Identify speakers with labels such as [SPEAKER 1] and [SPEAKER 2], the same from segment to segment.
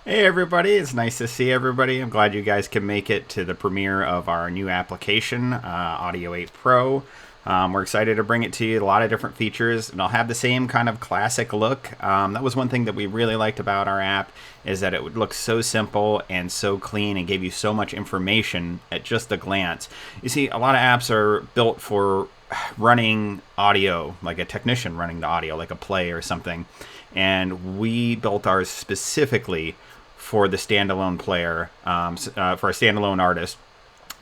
[SPEAKER 1] Hey everybody, it's nice to see everybody. I'm glad you guys can make it to the premiere of our new application, Audio Ape Pro. We're excited to bring it to you. A lot of different features, and I'll have the same kind of classic look. That was one thing that we really liked about our app, is that it would look so simple and so clean and gave you so much information at just a glance. You see, a lot of apps are built for running audio, like a technician running the audio, like a play or something. And we built ours specifically for the standalone player, for a standalone artist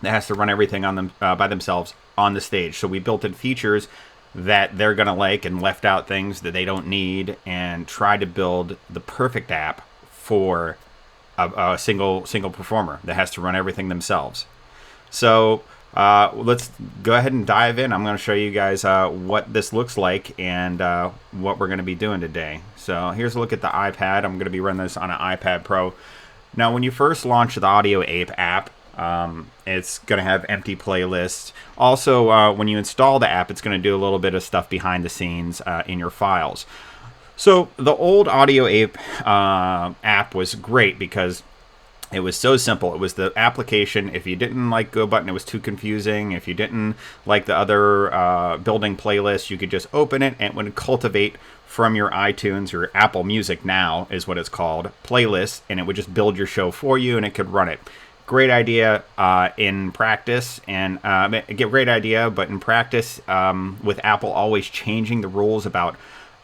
[SPEAKER 1] that has to run everything on them by themselves on the stage. So we built in features that they're gonna like and left out things that they don't need, and tried to build the perfect app for a single performer that has to run everything themselves. So let's go ahead and dive in. I'm going to show you guys what this looks like and what we're going to be doing today. So here's a look at the iPad. I'm going to be running this on an iPad Pro. Now, when you first launch the Audio Ape app, it's going to have empty playlists. Also, when you install the app, it's going to do a little bit of stuff behind the scenes in your files. So the old Audio Ape app was great because it was so simple. It was the application. If you didn't like Go Button, it was too confusing. If you didn't like the other building playlists, you could just open it and it would cultivate from your iTunes or Apple Music now is what it's called, playlist, and it would just build your show for you and it could run it. Great idea in practice, and great idea, but in practice, with Apple always changing the rules about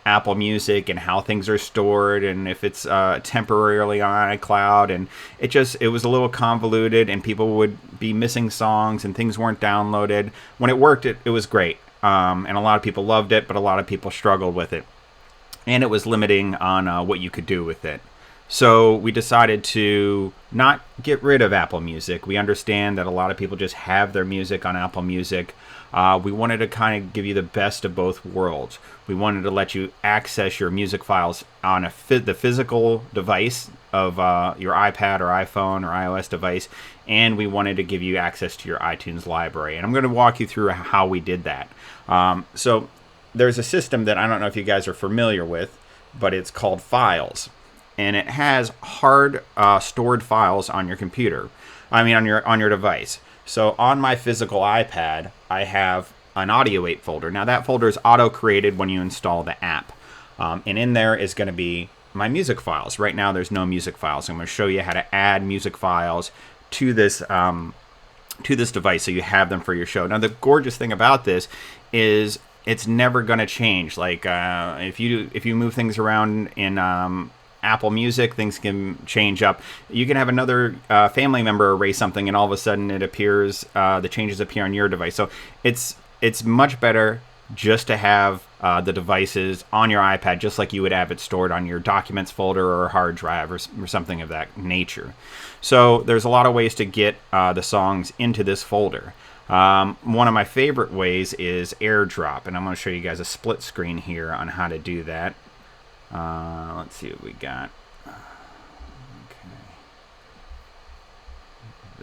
[SPEAKER 1] Apple Music and how things are stored, and if it's temporarily on iCloud, and it was a little convoluted, and people would be missing songs and things weren't downloaded. When it worked, it was great, and a lot of people loved it, but a lot of people struggled with it, and it was limiting on what you could do with it. So we decided to not get rid of Apple Music. We understand that a lot of people just have their music on Apple Music. We wanted to kind of give you the best of both worlds. We wanted to let you access your music files on the physical device of your iPad or iPhone or iOS device, and we wanted to give you access to your iTunes library. And I'm going to walk you through how we did that. So there's a system that I don't know if you guys are familiar with, but it's called Files. And it has hard stored files on your computer. I mean, on your device. So on my physical iPad, I have an Audio Ape folder. Now that folder is auto-created when you install the app. And in there is going to be my music files. Right now there's no music files. I'm going to show you how to add music files to this device so you have them for your show. Now the gorgeous thing about this is it's never going to change. Like if you move things around in Apple Music, things can change up. You can have another family member erase something, and all of a sudden it appears, the changes appear on your device. So it's much better just to have the devices on your iPad, just like you would have it stored on your documents folder or hard drive or something of that nature. So there's a lot of ways to get the songs into this folder. One of my favorite ways is AirDrop, and I'm going to show you guys a split screen here on how to do that. Let's see what we got. Okay.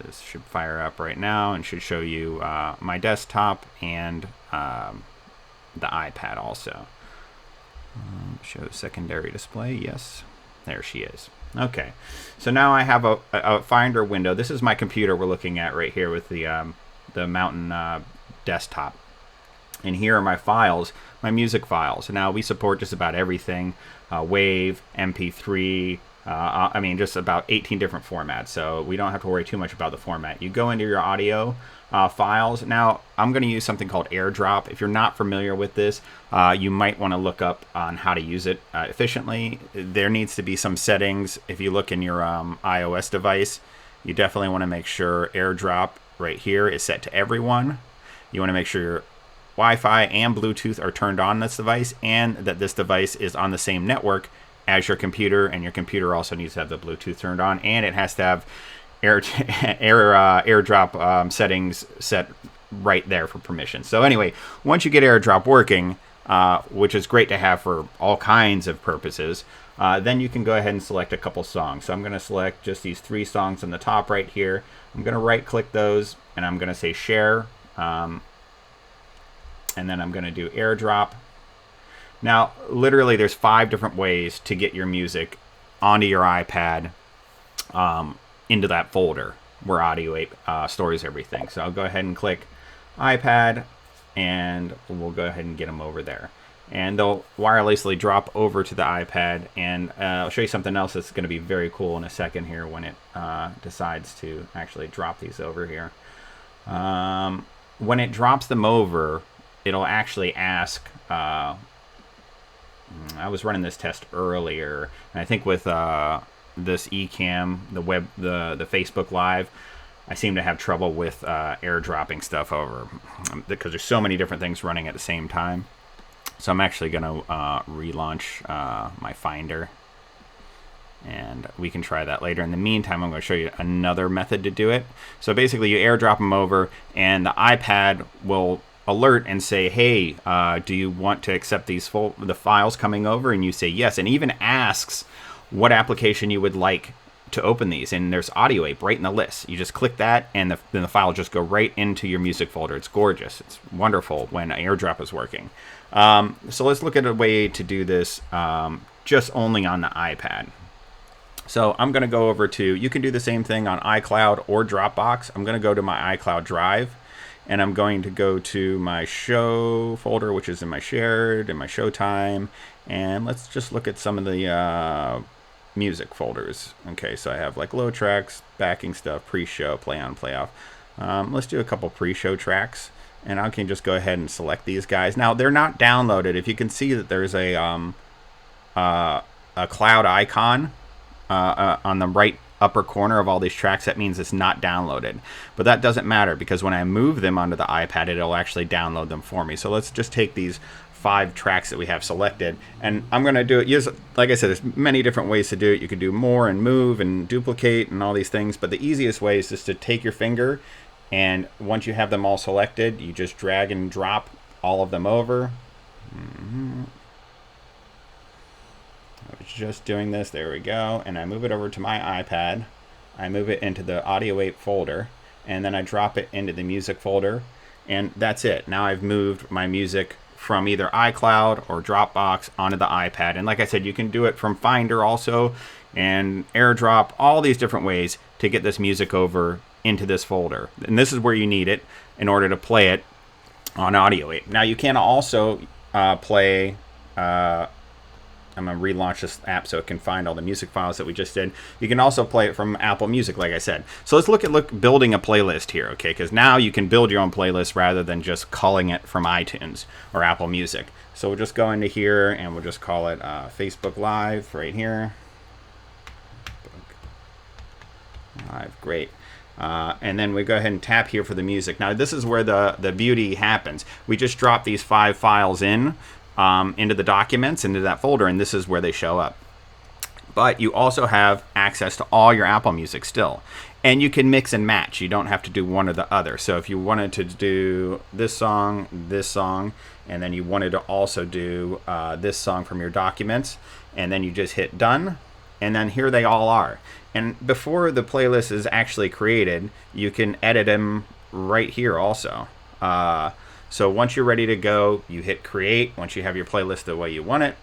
[SPEAKER 1] This should fire up right now and should show you my desktop and the iPad also. Show secondary display. Yes, there she is. Okay, so now I have a Finder window. This is my computer we're looking at right here with the Mountain desktop. And here are my files, my music files. Now we support just about everything, WAV, MP3, I mean just about 18 different formats. So we don't have to worry too much about the format. You go into your audio files. Now I'm going to use something called AirDrop. If you're not familiar with this, you might want to look up on how to use it efficiently. There needs to be some settings. If you look in your iOS device, you definitely want to make sure AirDrop right here is set to everyone. You want to make sure your Wi-Fi and Bluetooth are turned on this device, and that this device is on the same network as your computer, and your computer also needs to have the Bluetooth turned on, and it has to have AirDrop settings set right there for permission. So anyway, once you get AirDrop working, which is great to have for all kinds of purposes, then you can go ahead and select a couple songs. So I'm going to select just these 3 songs on the top right here. I'm going to right click those, and I'm going to say share, and then I'm going to do AirDrop. Now, literally, there's 5 different ways to get your music onto your iPad into that folder where Audio Ape stores everything. So I'll go ahead and click iPad, and we'll go ahead and get them over there. And they'll wirelessly drop over to the iPad, and I'll show you something else that's going to be very cool in a second here when it decides to actually drop these over here. When it drops them over, it'll actually ask, I was running this test earlier, and I think with this Ecamm, the Facebook Live, I seem to have trouble with airdropping stuff over because there's so many different things running at the same time. So I'm actually going to relaunch my Finder, and we can try that later. In the meantime, I'm going to show you another method to do it. So basically, you airdrop them over, and the iPad will alert and say, hey, do you want to accept these the files coming over? And you say yes, and even asks what application you would like to open these. And there's Audio Ape right in the list. You just click that, and then the file will just go right into your music folder. It's gorgeous. It's wonderful when AirDrop is working. So let's look at a way to do this just only on the iPad. So I'm going to go over to, you can do the same thing on iCloud or Dropbox. I'm going to go to my iCloud Drive, and I'm going to go to my show folder, which is in my shared and my Showtime. And let's just look at some of the music folders. Okay, so I have like low tracks, backing stuff, pre-show, play on, play off. Let's do a couple pre-show tracks, and I can just go ahead and select these guys. Now they're not downloaded. If you can see that there's a cloud icon on the right upper corner of all these tracks, that means it's not downloaded. But that doesn't matter, because when I move them onto the iPad, it'll actually download them for me. So let's just take these 5 tracks that we have selected, and I'm going to do it. Like I said, there's many different ways to do it. You can do more and move and duplicate and all these things, but the easiest way is just to take your finger, and once you have them all selected, you just drag and drop all of them over. I was just doing this. There we go. And I move it over to my iPad. I move it into the Audio Ape folder, and then I drop it into the music folder, and that's it. Now I've moved my music from either iCloud or Dropbox onto the iPad. And like I said, you can do it from Finder also, and AirDrop, all these different ways to get this music over into this folder. And this is where you need it in order to play it on Audio Ape. Now you can also play, I'm going to relaunch this app so it can find all the music files that we just did. You can also play it from Apple Music, like I said. So let's look at building a playlist here, okay? Because now you can build your own playlist rather than just culling it from iTunes or Apple Music. So we'll just go into here, and we'll just call it Facebook Live right here. Live, great. And then we go ahead and tap here for the music. Now this is where the beauty happens. We just drop these 5 files in. Into the documents, into that folder, and this is where they show up. But you also have access to all your Apple Music still, and you can mix and match. You don't have to do one or the other. So if you wanted to do this song, and then you wanted to also do this song from your documents, and then you just hit done, and then here they all are. And before the playlist is actually created, you can edit them right here also. So once you're ready to go, you hit create once you have your playlist the way you want it.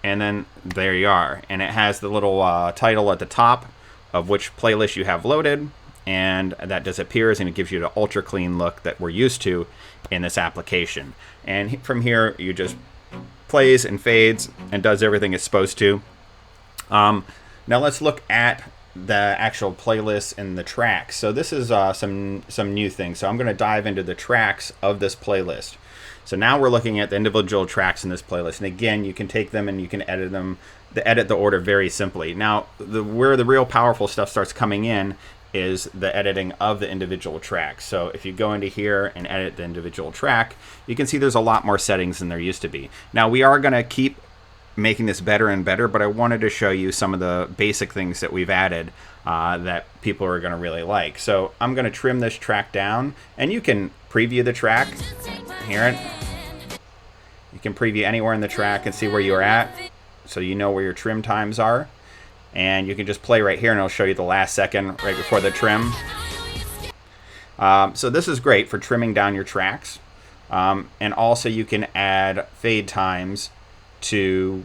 [SPEAKER 1] And then there you are. And it has the little title at the top of which playlist you have loaded. And that disappears, and it gives you the ultra clean look that we're used to in this application. And from here, you just plays and fades and does everything it's supposed to. Now let's look at the actual playlist and the tracks. So this is some new things. So I'm going to dive into the tracks of this playlist. So now we're looking at the individual tracks in this playlist. And again, you can take them and you can edit them, edit the order very simply. Now, where the real powerful stuff starts coming in is the editing of the individual tracks. So if you go into here and edit the individual track, you can see there's a lot more settings than there used to be. Now we are going to keep making this better and better, but I wanted to show you some of the basic things that we've added that people are going to really like. So I'm going to trim this track down, and you can preview the track. Hear it? You can preview anywhere in the track and see where you are at, so you know where your trim times are. And you can just play right here, and it'll show you the last second right before the trim. So this is great for trimming down your tracks. And also you can add fade times to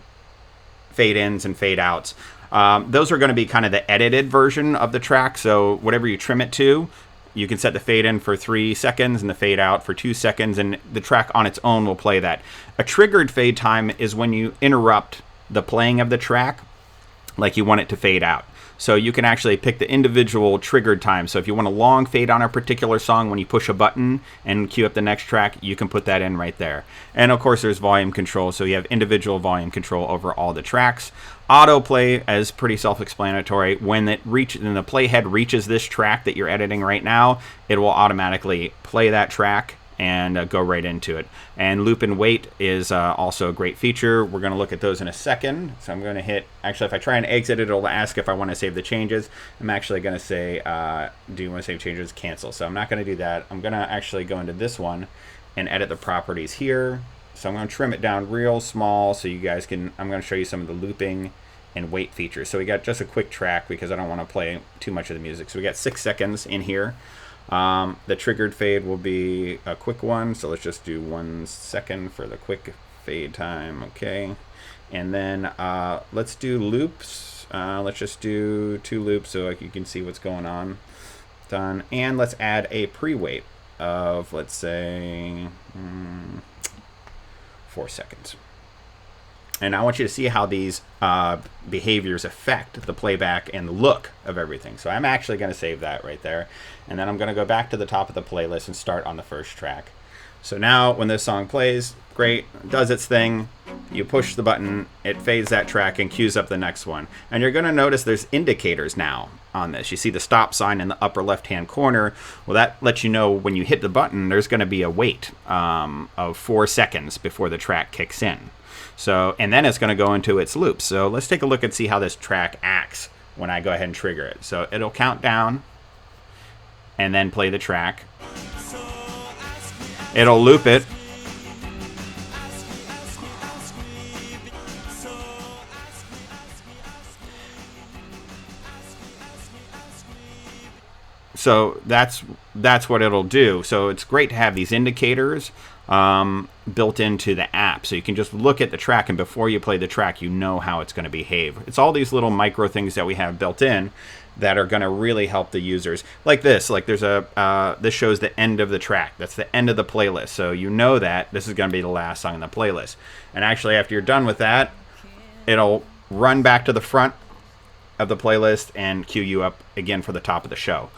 [SPEAKER 1] fade ins and fade outs. Those are going to be kind of the edited version of the track. So whatever you trim it to, you can set the fade in for 3 seconds and the fade out for 2 seconds, and the track on its own will play that. A triggered fade time is when you interrupt the playing of the track, like you want it to fade out. So you can actually pick the individual triggered time. So if you want a long fade on a particular song, when you push a button and cue up the next track, you can put that in right there. And of course, there's volume control. So you have individual volume control over all the tracks. Autoplay is pretty self-explanatory. When the playhead reaches this track that you're editing right now, it will automatically play that track and go right into it. And loop and wait is also a great feature. We're going to look at those in a second. So I'm going to hit, actually if I try and exit it, it'll ask if I want to save the changes. I'm actually going to say, do you want to save changes? Cancel. So I'm not going to do that. I'm going to actually go into this one and edit the properties here. So I'm going to trim it down real small so you guys can, I'm going to show you some of the looping and wait features. So we got just a quick track because I don't want to play too much of the music. So we got 6 seconds in here. The triggered fade will be a quick one, so let's just do 1 second for the quick fade time. Okay, and then let's do loops. Let's just do 2 loops so you can see what's going on. Done. And let's add a pre-wait of, let's say, 4 seconds. And I want you to see how these behaviors affect the playback and the look of everything. So I'm actually going to save that right there. And then I'm going to go back to the top of the playlist and start on the first track. So now when this song plays, great, does its thing, you push the button, it fades that track and cues up the next one. And you're going to notice there's indicators now on this. You see the stop sign in the upper left-hand corner. Well, that lets you know when you hit the button, there's going to be a wait of 4 seconds before the track kicks in. So, and then it's going to go into its loop. So let's take a look and see how this track acts when I go ahead and trigger it. So it'll count down and then play the track. It'll loop it. So that's what it'll do. So it's great to have these indicators built into the app, so you can just look at the track, and before you play the track, you know how it's going to behave. It's all these little micro things that we have built in that are going to really help the users. Like this, like there's a this shows the end of the track. That's the end of the playlist, so you know that this is going to be the last song in the playlist. And actually, after you're done with that, it'll run back to the front of the playlist and cue you up again for the top of the show.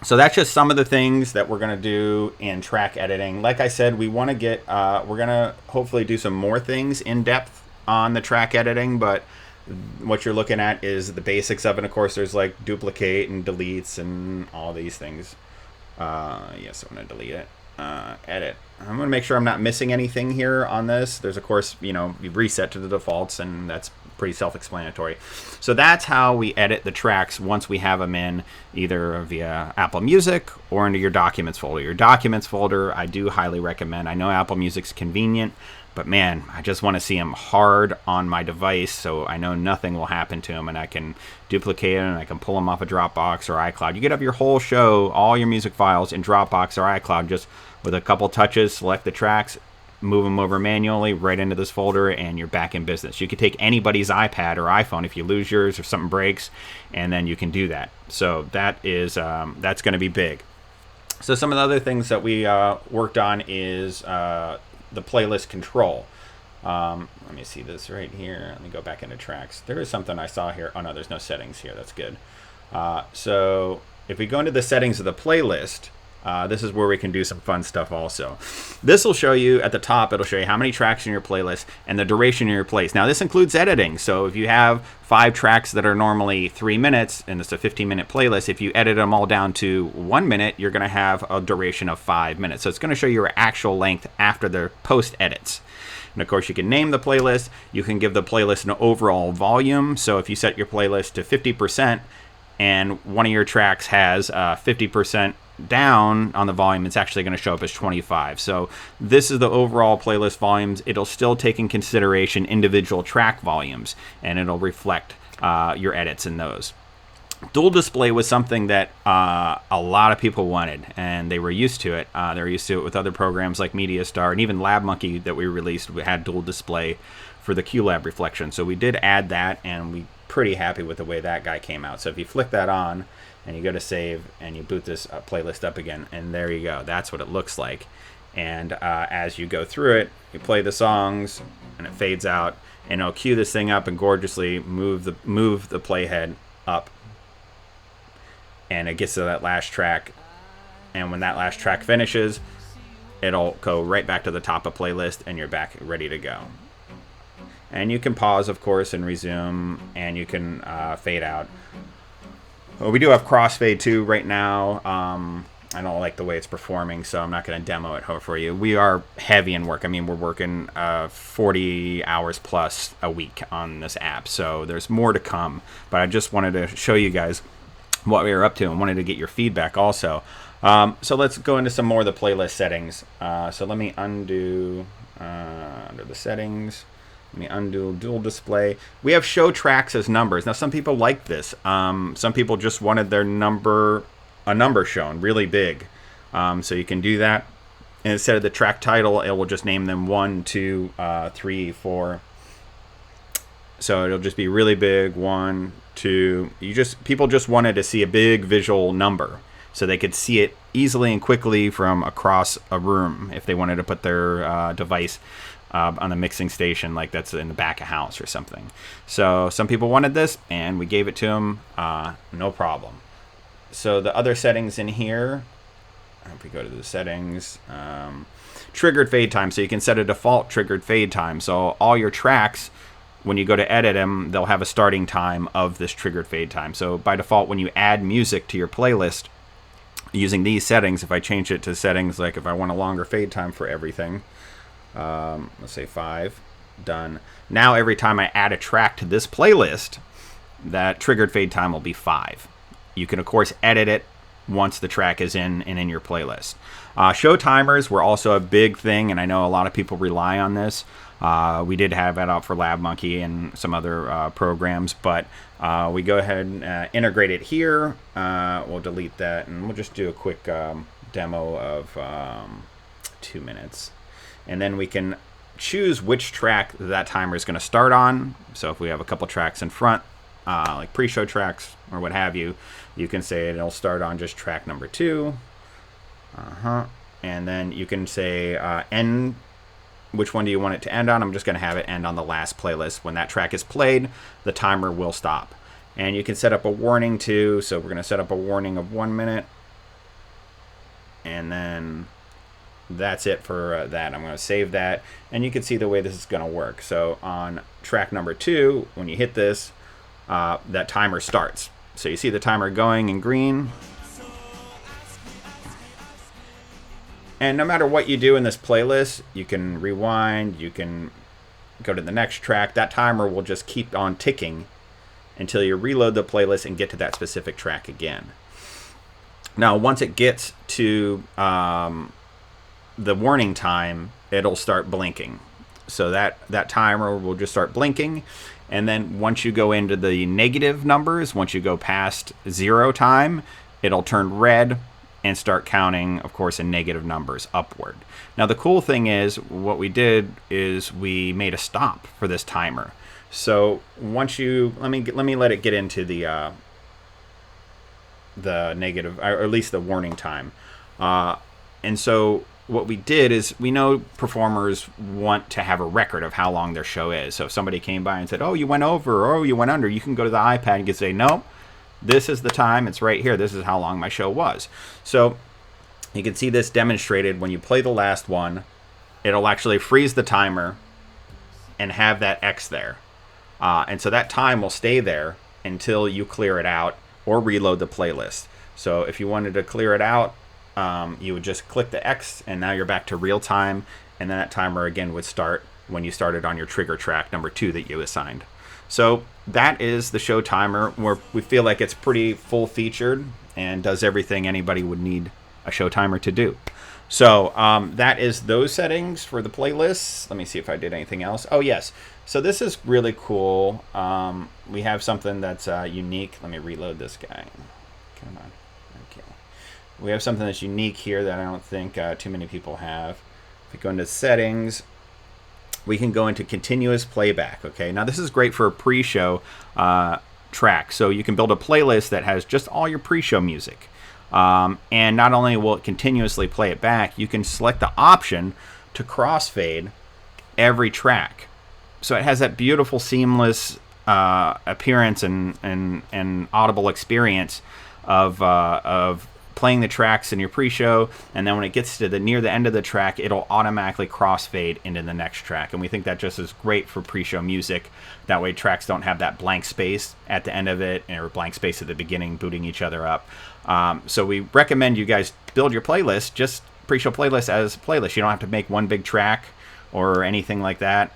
[SPEAKER 1] So that's just some of the things that we're going to do in track editing. Like I said, we want to get, we're going to hopefully do some more things in depth on the track editing, but what you're looking at is the basics of it. Of course, there's like duplicate and deletes and all these things. Yes, I'm going to delete it. Edit. I'm going to make sure I'm not missing anything here on this. There's, of course, you know, you reset to the defaults, and that's pretty self-explanatory. So that's how we edit the tracks once we have them in, either via Apple Music or into your Documents folder. Your Documents folder, I do highly recommend. I know Apple Music's convenient, but man, I just want to see them hard on my device, so I know nothing will happen to them, and I can duplicate them, and I can pull them off of Dropbox or iCloud. You get up your whole show, all your music files in Dropbox or iCloud, just with a couple touches, select the tracks, move them over manually right into this folder, and you're back in business. You could take anybody's iPad or iPhone if you lose yours or something breaks, and then you can do that. So that is that's going to be big. So some of the other things that we worked on is the playlist control. Let me see this right here. Let me go back into tracks. There is something I saw here. Oh no, there's no settings here. That's good. So if we go into the settings of the playlist, this is where we can do some fun stuff also. This will show you at the top, it'll show you how many tracks in your playlist and the duration in your playlist. Now this includes editing. So if you have 5 tracks that are normally 3 minutes and it's a 15-minute playlist, if you edit them all down to 1 minute, you're going to have a duration of 5 minutes. So it's going to show you your actual length after the post edits. And of course you can name the playlist. You can give the playlist an overall volume. So if you set your playlist to 50% and one of your tracks has 50% down on the volume, it's actually going to show up as 25. So this is the overall playlist volumes. It'll still take in consideration individual track volumes, and it'll reflect your edits in those. Dual display was something that a lot of people wanted, and they were used to it. They were used to it with other programs like MediaStar, and even LabMonkey that we released had dual display for the QLab reflection. So we did add that, and we pretty happy with the way that guy came out. So if you flick that on and you go to save and you boot this playlist up again, and there you go. That's what it looks like. And as you go through it, you play the songs and it fades out, and it'll cue this thing up and gorgeously move the playhead up, and it gets to that last track. And when that last track finishes, it'll go right back to the top of playlist, and you're back ready to go. And you can pause, of course, and resume, and you can fade out. Well, we do have crossfade too right now. I don't like the way it's performing, so I'm not going to demo it for you. We are heavy in work. I mean, we're working 40 hours plus a week on this app, so there's more to come. But I just wanted to show you guys what we were up to and wanted to get your feedback also. So let's go into some more of the playlist settings. So let me undo under the settings. Let me undo dual display. We have show tracks as numbers. Now, some people like this. Some people just wanted their a number shown really big. So you can do that. And instead of the track title, it will just name them 1, 2, 3, 4. So it'll just be really big. 1, 2. People just wanted to see a big visual number, so they could see it easily and quickly from across a room if they wanted to put their device on the mixing station, like that's in the back of house or something. So some people wanted this, and we gave it to them, no problem. So the other settings in here, if we go to the settings, triggered fade time. So you can set a default triggered fade time. So all your tracks, when you go to edit them, they'll have a starting time of this triggered fade time. So by default, when you add music to your playlist, using these settings, if I change it to settings like if I want a longer fade time for everything, let's say 5, done. Now every time I add a track to this playlist, that triggered fade time will be 5. You can of course edit it once the track is in and in your playlist. Show timers were also a big thing, and I know a lot of people rely on this. We did have that out for LabMonkey and some other programs, but we go ahead and integrate it here. We'll delete that, and we'll just do a quick demo of 2 minutes. And then we can choose which track that timer is going to start on. So if we have a couple tracks in front, like pre-show tracks or what have you, you can say it'll start on just track number 2. And then you can say end. Which one do you want it to end on? I'm just going to have it end on the last playlist. When that track is played, the timer will stop. And you can set up a warning too. So we're going to set up a warning of 1 minute. And then that's it for that. I'm going to save that. And you can see the way this is going to work. So on track number 2, when you hit this, that timer starts. So you see the timer going in green. And no matter what you do in this playlist, you can rewind, you can go to the next track. That timer will just keep on ticking until you reload the playlist and get to that specific track again. Now, once it gets to the warning time, it'll start blinking. So that timer will just start blinking. And then once you go into the negative numbers, once you go past 0 time, it'll turn red and start counting, of course, in negative numbers upward. Now, the cool thing is, what we did is we made a stop for this timer. So once you let me let it get into the negative, or at least the warning time. And so what we did is, we know performers want to have a record of how long their show is. So if somebody came by and said, "Oh, you went over," or "Oh, you went under," you can go to the iPad and you can say, "No, this is the time. It's right here. This is how long my show was." So you can see this demonstrated when you play the last one. It'll actually freeze the timer and have that X there. And so that time will stay there until you clear it out or reload the playlist. So if you wanted to clear it out, you would just click the X, and now you're back to real time. And then that timer again would start when you started on your trigger track number 2 that you assigned. So that is the show timer, where we feel like it's pretty full featured and does everything anybody would need a show timer to do. So that is those settings for the playlists. Let me see if I did anything else. Oh, yes. So this is really cool. We have something that's unique. Let me reload this guy. Come on. Okay. We have something that's unique here that I don't think too many people have. If we go into settings, we can go into continuous playback. Okay, now this is great for a pre-show track. So you can build a playlist that has just all your pre-show music. And not only will it continuously play it back, you can select the option to crossfade every track. So it has that beautiful seamless appearance and audible experience of playing the tracks in your pre-show, and then when it gets to near the end of the track, it'll automatically crossfade into the next track. And we think that just is great for pre-show music. That way tracks don't have that blank space at the end of it, or blank space at the beginning, booting each other up. So we recommend you guys build your playlist, just pre-show playlist as a playlist. You don't have to make one big track or anything like that.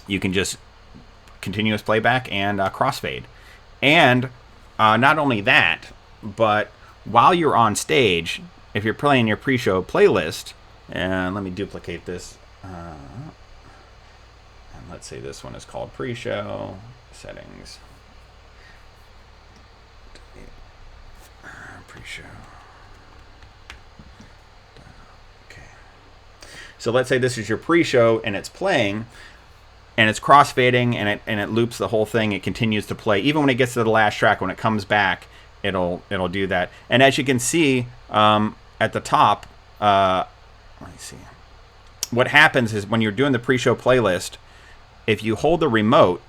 [SPEAKER 1] You can just continuous playback and crossfade. And not only that, but while you're on stage, if you're playing your pre-show playlist, and let me duplicate this, and let's say this one is called pre-show settings, pre-show. Okay. So let's say this is your pre-show and it's playing, and it's crossfading, and it loops the whole thing. It continues to play even when it gets to the last track. When it comes back, it'll do that. And as you can see at the top, let me see. What happens is when you're doing the pre-show playlist, if you hold the remote,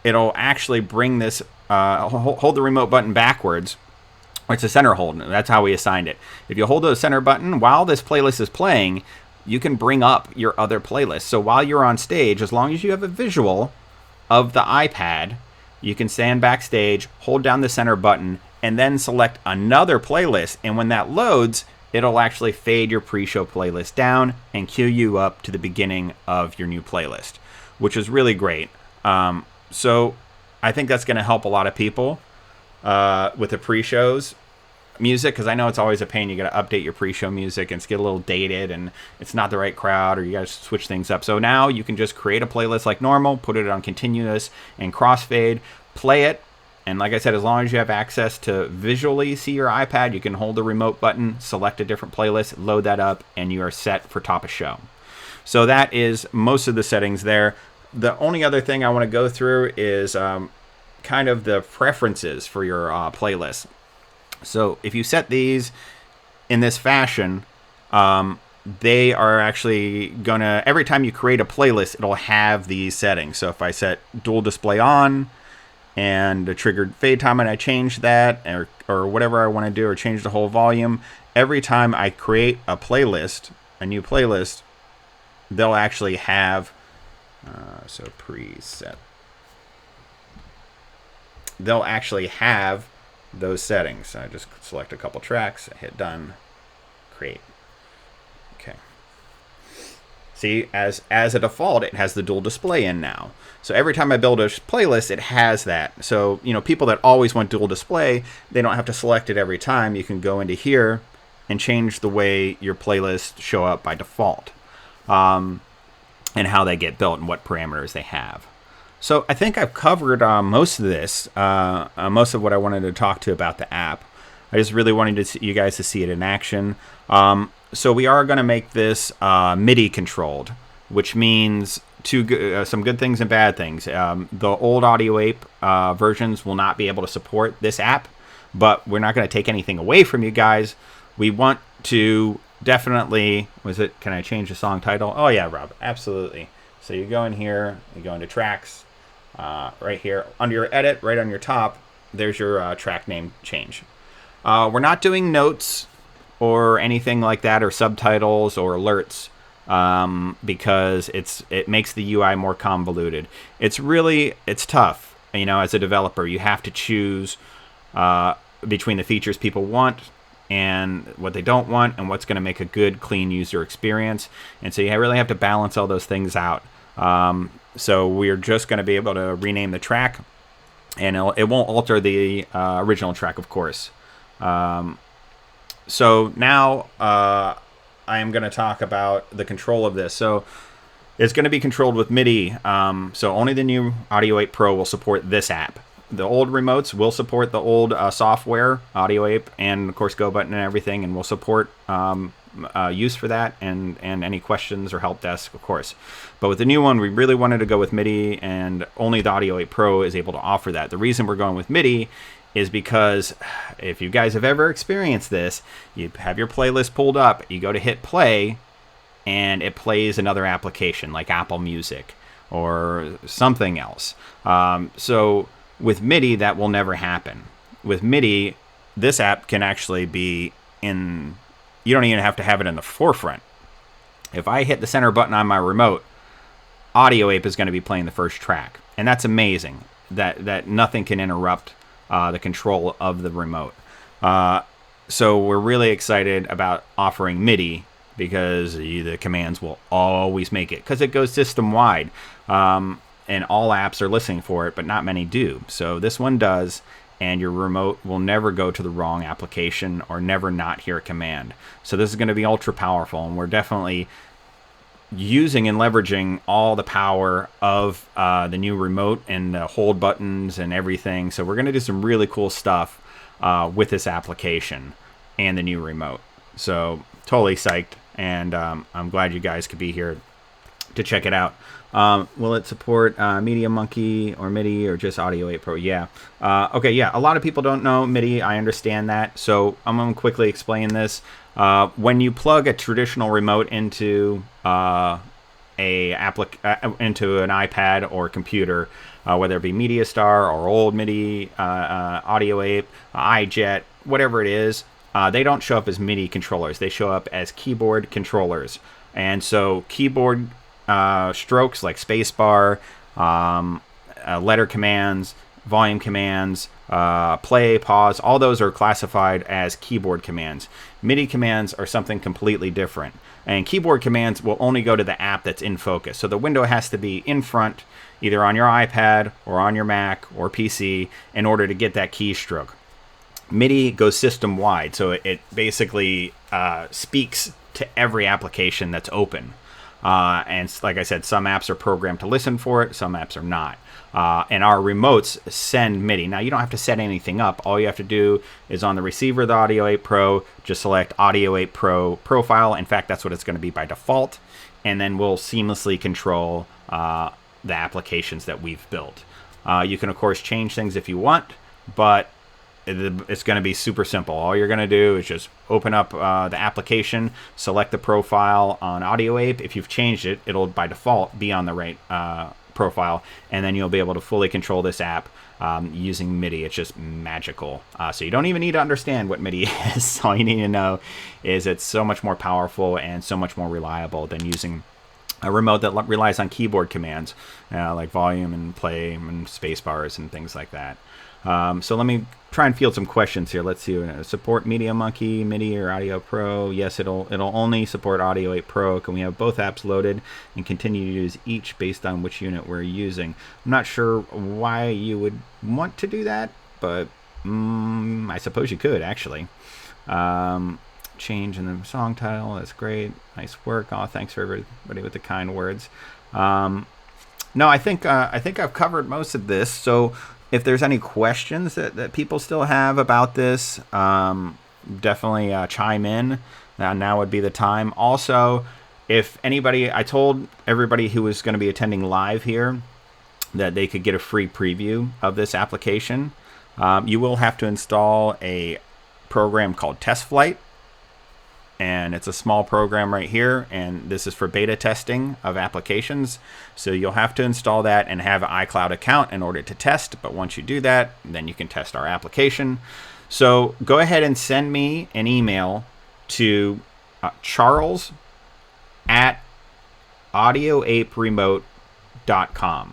[SPEAKER 1] it'll actually bring this hold the remote button backwards. It's a center hold. That's how we assigned it. If you hold the center button while this playlist is playing, you can bring up your other playlist. So while you're on stage, as long as you have a visual of the iPad, you can stand backstage, hold down the center button, and then select another playlist. And when that loads, it'll actually fade your pre-show playlist down and cue you up to the beginning of your new playlist, which is really great. So I think that's going to help a lot of people with the pre-shows music, because I know it's always a pain. You got to update your pre-show music and it's get a little dated and it's not the right crowd, or you got to switch things up. So now you can just create a playlist like normal, put it on continuous and crossfade, play it, and like I said, as long as you have access to visually see your iPad, you can hold the remote button, select a different playlist, load that up, and you are set for top of show. So that is most of the settings there. The only other thing I want to go through is kind of the preferences for your playlist. So if you set these in this fashion, they are actually gonna, every time you create a playlist, it'll have these settings. So if I set dual display on and the triggered fade time, and I change that, or whatever I want to do, or change the whole volume, every time I create a playlist, a new playlist, they'll actually have, so preset, they'll actually have those settings. I just select a couple tracks, I hit done, create. Okay. See, as a default, it has the dual display in now. So every time I build a playlist, it has that. So, you know, people that always want dual display, they don't have to select it every time. You can go into here and change the way your playlists show up by default, and how they get built and what parameters they have. So I think I've covered most of this, most of what I wanted to talk to about the app. I just really wanted you guys to see it in action. So we are going to make this MIDI controlled, which means some good things and bad things. The old Audio Ape versions will not be able to support this app, but we're not going to take anything away from you guys. We want to definitely, can I change the song title? Oh yeah, Rob, absolutely. So you go in here, you go into tracks. Right here under your edit, right on your top, there's your track name change. We're not doing notes or anything like that, or subtitles or alerts, because it makes the UI more convoluted. It's tough, you know, as a developer. You have to choose between the features people want and what they don't want, and what's going to make a good, clean user experience. And so you really have to balance all those things out. So we're just going to be able to rename the track, and it won't alter the original track, of course. So now I am going to talk about the control of this. So it's going to be controlled with MIDI. So only the new Audio Ape Pro will support this app. The old remotes will support the old software, Audio Ape, and of course Go Button and everything, and will support use for that, and any questions or help desk, of course. But with the new one, we really wanted to go with MIDI, and only the Audio 8 Pro is able to offer that. The reason we're going with MIDI is because if you guys have ever experienced this, you have your playlist pulled up, you go to hit play, and it plays another application like Apple Music or something else. So with MIDI, that will never happen. With MIDI, this app can actually be in, you don't even have to have it in the forefront. If I hit the center button on my remote, Audio Ape is going to be playing the first track. And that's amazing that nothing can interrupt the control of the remote. So we're really excited about offering MIDI because the commands will always make it, because it goes system-wide. And all apps are listening for it, but not many do. So this one does, and your remote will never go to the wrong application or never not hear a command. So this is going to be ultra powerful, and we're definitely using and leveraging all the power of the new remote and the hold buttons and everything. So we're going to do some really cool stuff with this application and the new remote. So totally psyched, and I'm glad you guys could be here to check it out. Will it support Media Monkey or MIDI or just Audio 8 Pro? Yeah. Okay, yeah. A lot of people don't know MIDI. I understand that. So I'm going to quickly explain this. When you plug a traditional remote into into an iPad or computer, whether it be MediaStar or old MIDI, Audio 8, iJet, whatever it is, they don't show up as MIDI controllers. They show up as keyboard controllers. And so keyboard strokes like spacebar, letter commands, volume commands, play, pause, all those are classified as keyboard commands. MIDI commands are something completely different. And keyboard commands will only go to the app that's in focus. So the window has to be in front, either on your iPad or on your Mac or PC, in order to get that keystroke. MIDI goes system-wide, so it basically speaks to every application that's open. And like I said, some apps are programmed to listen for it, some apps are not. And our remotes send MIDI. Now, you don't have to set anything up. All you have to do is on the receiver of the Audio 8 Pro, just select Audio 8 Pro profile. In fact, that's what it's going to be by default. And then we'll seamlessly control the applications that we've built. You can, of course, change things if you want, but it's going to be super simple. All you're going to do is just open up the application, select the profile on Audio Ape. If you've changed it, it'll by default be on the right profile, and then you'll be able to fully control this app using MIDI. It's just magical. So you don't even need to understand what MIDI is. All you need to know is it's so much more powerful and so much more reliable than using a remote that relies on keyboard commands like volume and play and space bars and things like that. So let me try and field some questions here. Let's see. Support Media Monkey, MIDI, or Audio Pro? Yes, it'll only support Audio 8 Pro. Can we have both apps loaded and continue to use each based on which unit we're using? I'm not sure why you would want to do that, but I suppose you could actually. Change in the song title. That's great. Nice work. Oh, thanks for everybody with the kind words. No, I think I've covered most of this. So if there's any questions that people still have about this, definitely chime in. Now would be the time. Also, if anybody, I told everybody who was going to be attending live here that they could get a free preview of this application. You will have to install a program called Test Flight. And it's a small program right here, and this is for beta testing of applications. So you'll have to install that and have an iCloud account in order to test. But once you do that, then you can test our application. So go ahead and send me an email to charles@audioaperemote.com.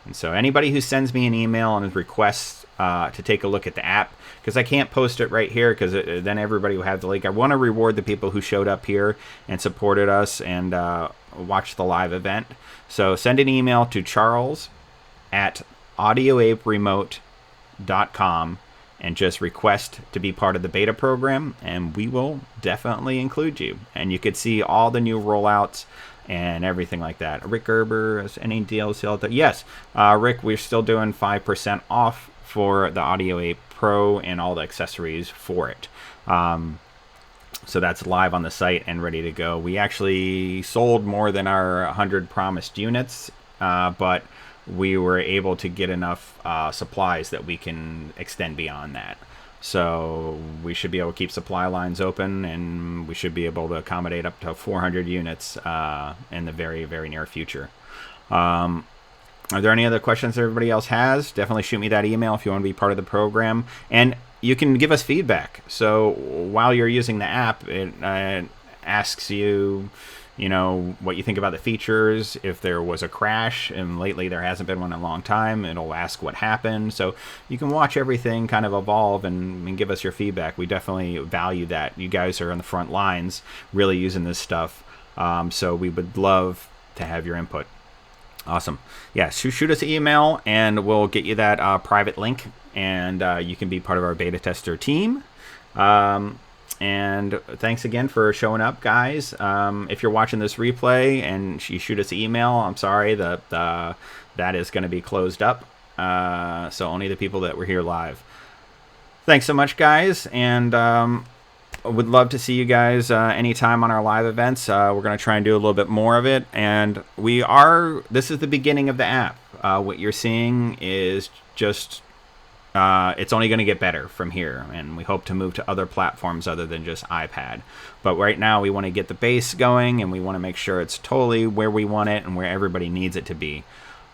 [SPEAKER 1] And so anybody who sends me an email and requests to take a look at the app, because I can't post it right here because then everybody will have the link. I want to reward the people who showed up here and supported us and watched the live event. So send an email to charles@audioaperemote.com and just request to be part of the beta program, and we will definitely include you. And you could see all the new rollouts and everything like that. Rick Gerber, any deals? Yes, Rick, we're still doing 5% off for the Audio 8 Pro and all the accessories for it. So that's live on the site and ready to go. We actually sold more than our 100 promised units, but we were able to get enough supplies that we can extend beyond that. So we should be able to keep supply lines open, and we should be able to accommodate up to 400 units in the very, very near future. Are there any other questions that everybody else has? Definitely shoot me that email if you want to be part of the program. And you can give us feedback. So while you're using the app, it asks you, what you think about the features. If there was a crash, and lately there hasn't been one in a long time, it'll ask what happened. So you can watch everything kind of evolve and give us your feedback. We definitely value that. You guys are on the front lines really using this stuff. So we would love to have your input. Awesome. Yeah, shoot us an email, and we'll get you that private link, and you can be part of our beta tester team. And thanks again for showing up, guys. If you're watching this replay and you shoot us an email, I'm sorry, that is going to be closed up. So only the people that were here live. Thanks so much, guys, and would love to see you guys anytime on our live events. We're going to try and do a little bit more of it. And this is the beginning of the app. What you're seeing is just, it's only going to get better from here. And we hope to move to other platforms other than just iPad. But right now we want to get the base going, and we want to make sure it's totally where we want it and where everybody needs it to be.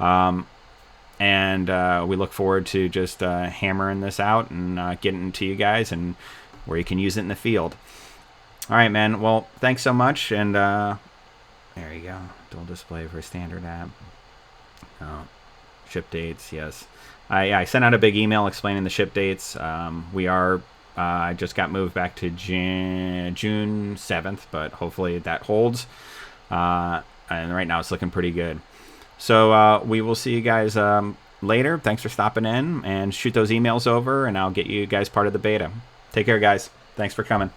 [SPEAKER 1] And we look forward to just hammering this out and getting it to you guys, and where you can use it in the field. All right, man. Well, thanks so much. And there you go. Dual display for standard app. Ship dates, yes. I sent out a big email explaining the ship dates. I just got moved back to June 7th, but hopefully that holds. And right now it's looking pretty good. So we will see you guys later. Thanks for stopping in, and shoot those emails over, and I'll get you guys part of the beta. Take care, guys. Thanks for coming.